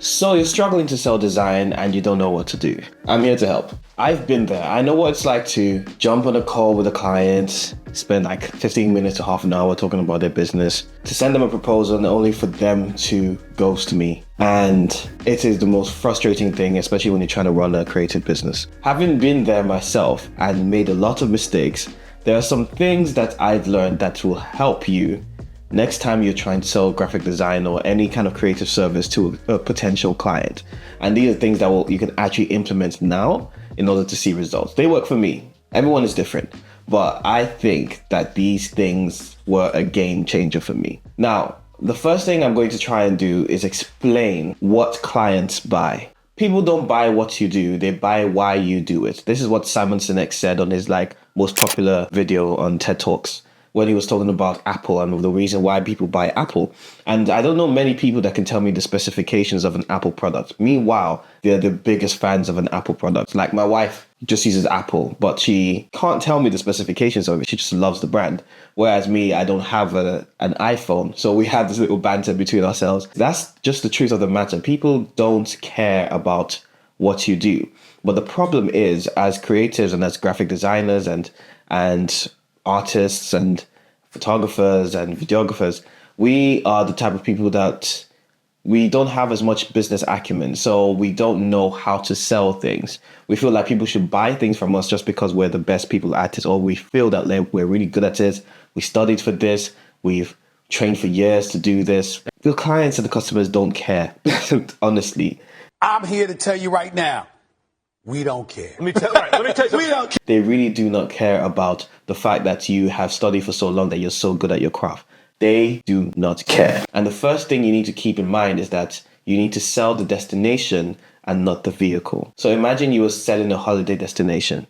So you're struggling to sell design and you don't know what to do. I'm here to help. I've been there. I know what it's like to jump on a call with a client, spend like 15 minutes to half an hour talking about their business, to send them a proposal and only for them to ghost me. And it is the most frustrating thing, especially when you're trying to run a creative business. Having been there myself and made a lot of mistakes, there are some things that I've learned that will help you next time you're trying to sell graphic design or any kind of creative service to a potential client. And these are things that you can actually implement now in order to see results. They work for me. Everyone is different. But I think that these things were a game changer for me. Now, the first thing I'm going to try and do is explain what clients buy. People don't buy what you do, they buy why you do it. This is what Simon Sinek said on his most popular video on TED Talks, when he was talking about Apple and the reason why people buy Apple. And I don't know many people that can tell me the specifications of an Apple product. Meanwhile, they're the biggest fans of an Apple product. Like my wife just uses Apple, but she can't tell me the specifications of it. She just loves the brand. Whereas me, I don't have an iPhone. So we have this little banter between ourselves. That's just the truth of the matter. People don't care about what you do. But the problem is, as creatives and as graphic designers and artists and photographers and videographers, we are the type of people that we don't have as much business acumen, so we don't know how to sell things. We feel like people should buy things from us just because we're the best people at it, or we feel that we're really good at it. We studied for this. We've trained for years to do this. The clients and the customers don't care, honestly. I'm here to tell you right now, we don't care. Let me tell you something. We don't care. They really do not care about the fact that you have studied for so long, that you're so good at your craft. They do not care. And the first thing you need to keep in mind is that you need to sell the destination and not the vehicle. So imagine you were selling a holiday destination.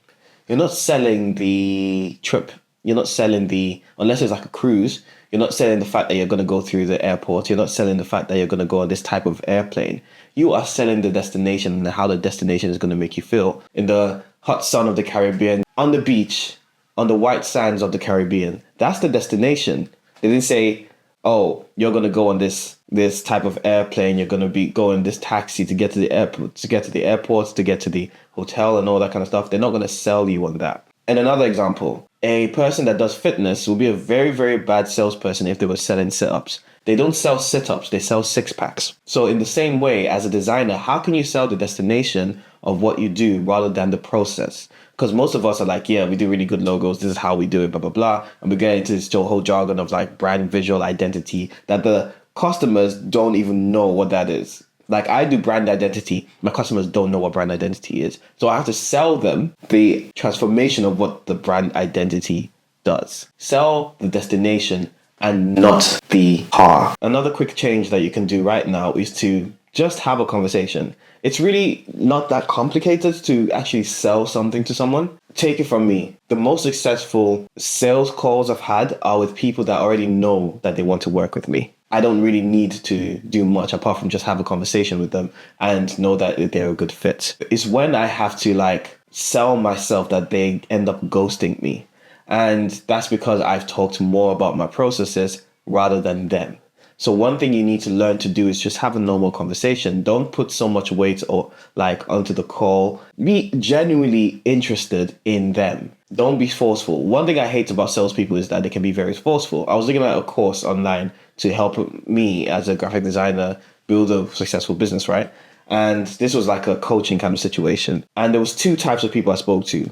You're not selling the trip. You're not selling unless it's like a cruise, you're not selling the fact that you're going to go through the airport. You're not selling the fact that you're going to go on this type of airplane. You are selling the destination and how the destination is going to make you feel in the hot sun of the Caribbean, on the beach, on the white sands of the Caribbean. That's the destination. They didn't say, oh, you're going to go on this type of airplane. You're going to be going this taxi to get to the airport, to get to the hotel and all that kind of stuff. They're not going to sell you on that. And another example, a person that does fitness will be a very, very bad salesperson if they were selling sit-ups. They don't sell sit-ups, they sell six-packs. So in the same way, as a designer, how can you sell the destination of what you do rather than the process? Because most of us are like, yeah, we do really good logos. This is how we do it, blah, blah, blah. And we get into this whole jargon of brand visual identity that the customers don't even know what that is. Like I do brand identity. My customers don't know what brand identity is. So I have to sell them the transformation of what the brand identity does. Sell the destination and not the car. Another quick change that you can do right now is to just have a conversation. It's really not that complicated to actually sell something to someone. Take it from me. The most successful sales calls I've had are with people that already know that they want to work with me. I don't really need to do much apart from just have a conversation with them and know that they're a good fit. It's when I have to sell myself that they end up ghosting me. And that's because I've talked more about my processes rather than them. So one thing you need to learn to do is just have a normal conversation. Don't put so much weight onto the call. Be genuinely interested in them. Don't be forceful. One thing I hate about salespeople is that they can be very forceful. I was looking at a course online to help me as a graphic designer build a successful business, right? And this was like a coaching kind of situation. And there was two types of people I spoke to.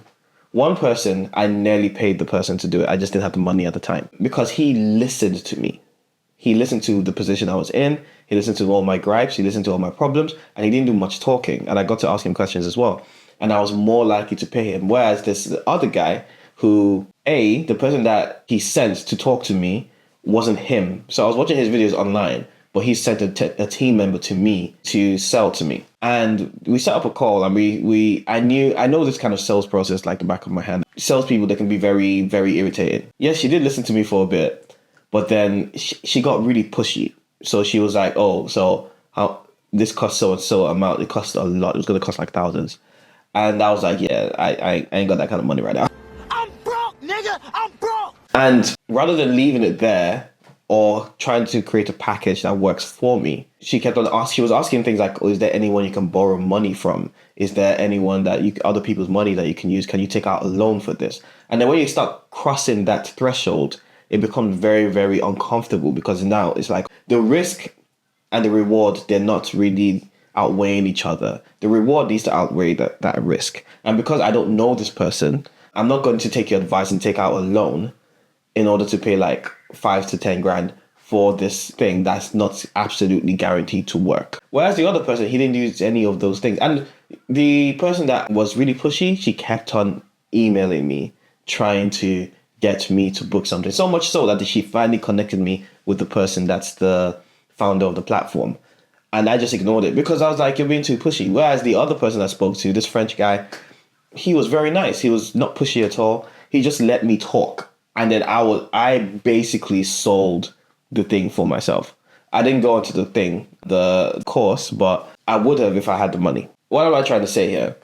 One person, I nearly paid the person to do it. I just didn't have the money at the time because he listened to me. He listened to the position I was in. He listened to all my gripes. He listened to all my problems, and he didn't do much talking. And I got to ask him questions as well. And I was more likely to pay him. Whereas this other guy who, the person that he sent to talk to me wasn't him. So I was watching his videos online, but he sent a team member to me to sell to me. And we set up a call, and I know this kind of sales process like the back of my hand. Salespeople, they can be very, very irritated. Yes, she did listen to me for a bit. But then she got really pushy. So she was like, oh, so how this costs so and so amount. It costs a lot. It was going to cost like thousands. And I was like, yeah, I ain't got that kind of money right now. I'm broke, nigga. I'm broke. And rather than leaving it there, or trying to create a package that works for me. She kept on asking, she was asking things like, oh, is there anyone you can borrow money from? Is there anyone that other people's money that you can use? Can you take out a loan for this? And then when you start crossing that threshold, it becomes very, very uncomfortable, because now it's like the risk and the reward, they're not really outweighing each other. The reward needs to outweigh that risk. And because I don't know this person, I'm not going to take your advice and take out a loan in order to pay like 5 to 10 grand for this thing that's not absolutely guaranteed to work. Whereas the other person, he didn't use any of those things. And the person that was really pushy, she kept on emailing me, trying to get me to book something. So much so that she finally connected me with the person that's the founder of the platform. And I just ignored it because I was like, you're being too pushy. Whereas the other person I spoke to, this French guy, he was very nice. He was not pushy at all. He just let me talk. And then I basically sold the thing for myself. I didn't go into the course, but I would have if I had the money. What am I trying to say here?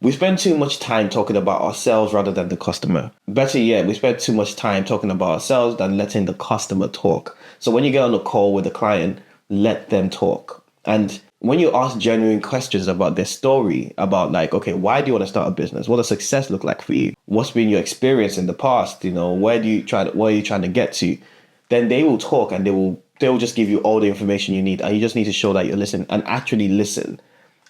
We spend too much time talking about ourselves rather than the customer. Better yet, we spend too much time talking about ourselves than letting the customer talk. So when you get on a call with a client, let them talk. And when you ask genuine questions about their story, about like, okay, why do you want to start a business? What does success look like for you? What's been your experience in the past? You know, where are you trying to get to? Then they will talk, and they will just give you all the information you need. And you just need to show that you listen, and actually listen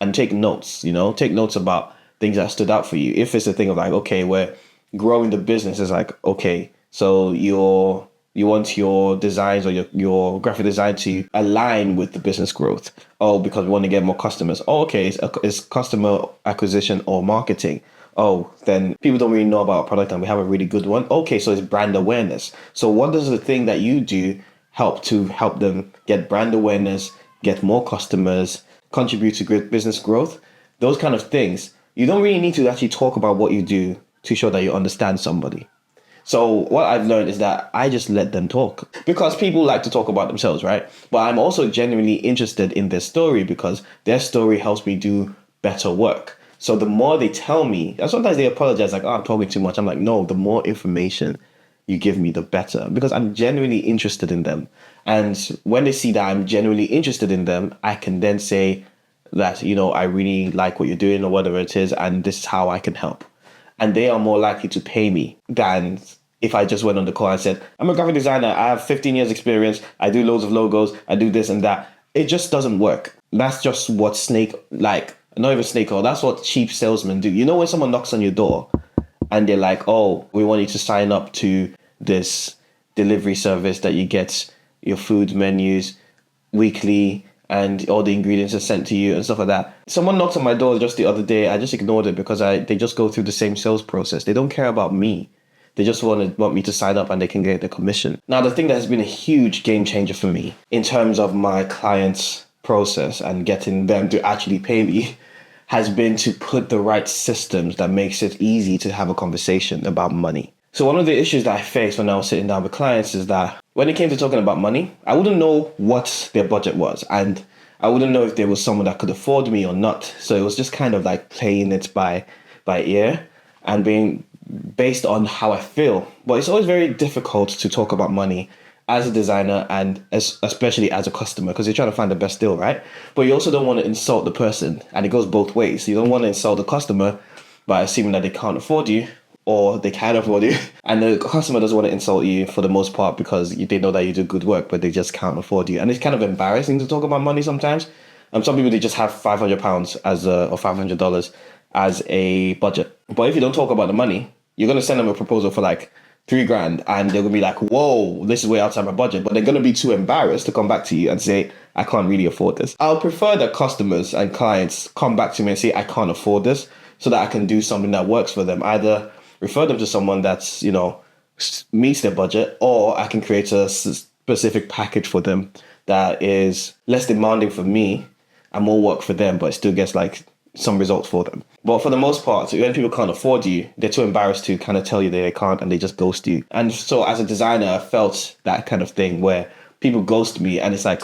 and take notes, take notes about things that stood out for you. If it's a thing of like, okay, we're growing the business, is like, okay, so you want your designs or your graphic design to align with the business growth. Oh, because we want to get more customers. Oh, okay, it's customer acquisition or marketing. Oh, then people don't really know about our product and we have a really good one. Okay, so it's brand awareness. So what does the thing that you do help them get brand awareness, get more customers, contribute to great business growth? Those kind of things. You don't really need to actually talk about what you do to show that you understand somebody. So what I've learned is that I just let them talk, because people like to talk about themselves, right? But I'm also genuinely interested in their story, because their story helps me do better work. So the more they tell me, and sometimes they apologize like, oh, I'm talking too much. I'm like, no, the more information you give me, the better, because I'm genuinely interested in them. And when they see that I'm genuinely interested in them, I can then say that, I really like what you're doing or whatever it is, and this is how I can help. And they are more likely to pay me than if I just went on the call and said, I'm a graphic designer, I have 15 years experience, I do loads of logos, I do this and that. It just doesn't work. That's just what not even snake oil, that's what cheap salesmen do. You know when someone knocks on your door and they're like, oh, we want you to sign up to this delivery service that you get your food menus weekly, and all the ingredients are sent to you and stuff like that. Someone knocked on my door just the other day. I just ignored it because they just go through the same sales process. They don't care about me. They just want me to sign up and they can get the commission. Now, the thing that has been a huge game changer for me in terms of my clients' process and getting them to actually pay me has been to put the right systems that makes it easy to have a conversation about money. So one of the issues that I faced when I was sitting down with clients is that when it came to talking about money, I wouldn't know what their budget was, and I wouldn't know if there was someone that could afford me or not. So it was just kind of like playing it by ear and being based on how I feel. But it's always very difficult to talk about money as a designer and especially as a customer, because you're trying to find the best deal, right? But you also don't want to insult the person, and it goes both ways. You don't want to insult the customer by assuming that they can't afford you, or they can afford you. And the customer doesn't want to insult you for the most part because they know that you do good work, but they just can't afford you. And it's kind of embarrassing to talk about money sometimes. Some people, they just have £500 or $500 as a budget. But if you don't talk about the money, you're going to send them a proposal for like $3,000 and they're going to be like, whoa, this is way outside my budget. But they're going to be too embarrassed to come back to you and say, I can't really afford this. I'll prefer that customers and clients come back to me and say, I can't afford this, so that I can do something that works for them. Either refer them to someone that's, meets their budget, or I can create a specific package for them that is less demanding for me and more work for them, but it still gets like some results for them. But for the most part, when people can't afford you, they're too embarrassed to kind of tell you that they can't, and they just ghost you. And so as a designer, I felt that kind of thing where people ghost me and it's like,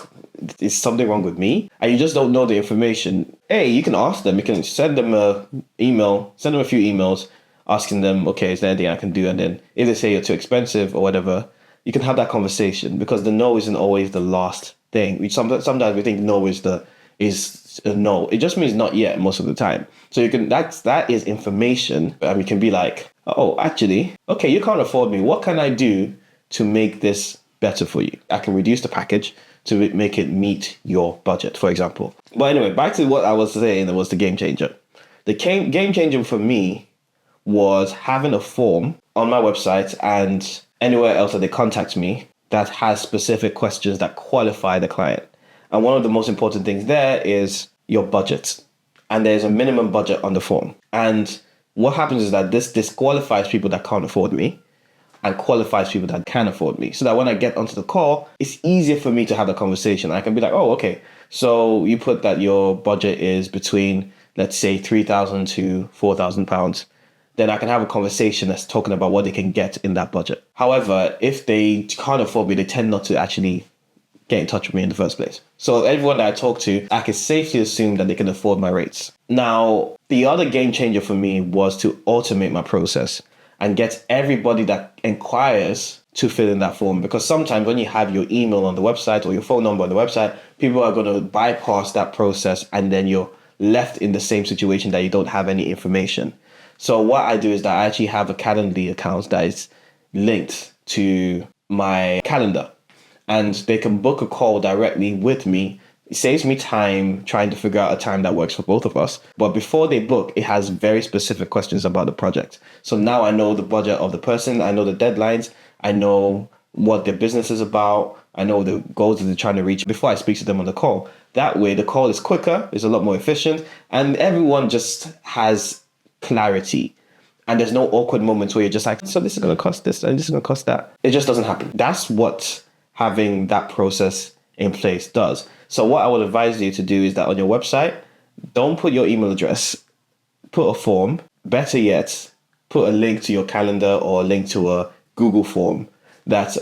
is something wrong with me? And you just don't know the information. Hey, you can ask them, you can send them a few emails asking them, okay, is there anything I can do? And then if they say you're too expensive or whatever, you can have that conversation, because the no isn't always the last thing. Sometimes we think no is a no. It just means not yet most of the time. So that is information. You can be like, oh, actually, okay, you can't afford me. What can I do to make this better for you? I can reduce the package to make it meet your budget, for example. But anyway, back to what I was saying, that was the game changer. The game changer for me was having a form on my website and anywhere else that they contact me that has specific questions that qualify the client. And one of the most important things there is your budget. And there's a minimum budget on the form. And what happens is that this disqualifies people that can't afford me and qualifies people that can afford me. So that when I get onto the call, it's easier for me to have the conversation. I can be like, oh, okay, so you put that your budget is between, let's say, £3,000 to £4,000. Then I can have a conversation that's talking about what they can get in that budget. However, if they can't afford me, they tend not to actually get in touch with me in the first place. So everyone that I talk to, I can safely assume that they can afford my rates. Now, the other game changer for me was to automate my process and get everybody that inquires to fill in that form. Because sometimes when you have your email on the website or your phone number on the website, people are going to bypass that process, and then you're left in the same situation that you don't have any information. So what I do is that I actually have a Calendly account that is linked to my calendar, and they can book a call directly with me. It saves me time trying to figure out a time that works for both of us. But before they book, it has very specific questions about the project. So now I know the budget of the person, I know the deadlines, I know what their business is about, I know the goals that they're trying to reach before I speak to them on the call. That way, the call is quicker, it's a lot more efficient, and everyone just has clarity. And there's no awkward moments where you're just like, so this is going to cost this and this is going to cost that. It just doesn't happen. That's what having that process in place does. So what I would advise you to do is that on your website, don't put your email address, put a form. Better yet, put a link to your calendar or a link to a Google form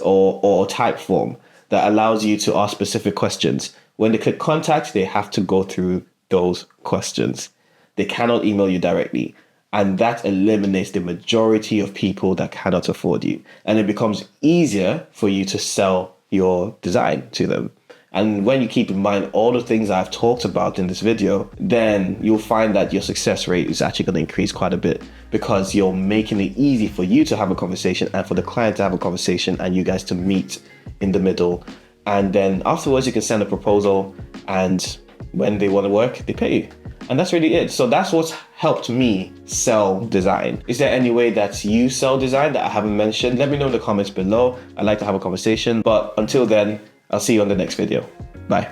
or type form that allows you to ask specific questions. When they click contact, they have to go through those questions. They cannot email you directly. And that eliminates the majority of people that cannot afford you. And it becomes easier for you to sell your design to them. And when you keep in mind all the things I've talked about in this video, then you'll find that your success rate is actually going to increase quite a bit, because you're making it easy for you to have a conversation and for the client to have a conversation and you guys to meet in the middle. And then afterwards, you can send a proposal, and when they want to work, they pay you. And that's really it. So that's what's helped me sell design. Is there any way that you sell design that I haven't mentioned? Let me know in the comments below. I'd like to have a conversation. But until then, I'll see you on the next video. Bye.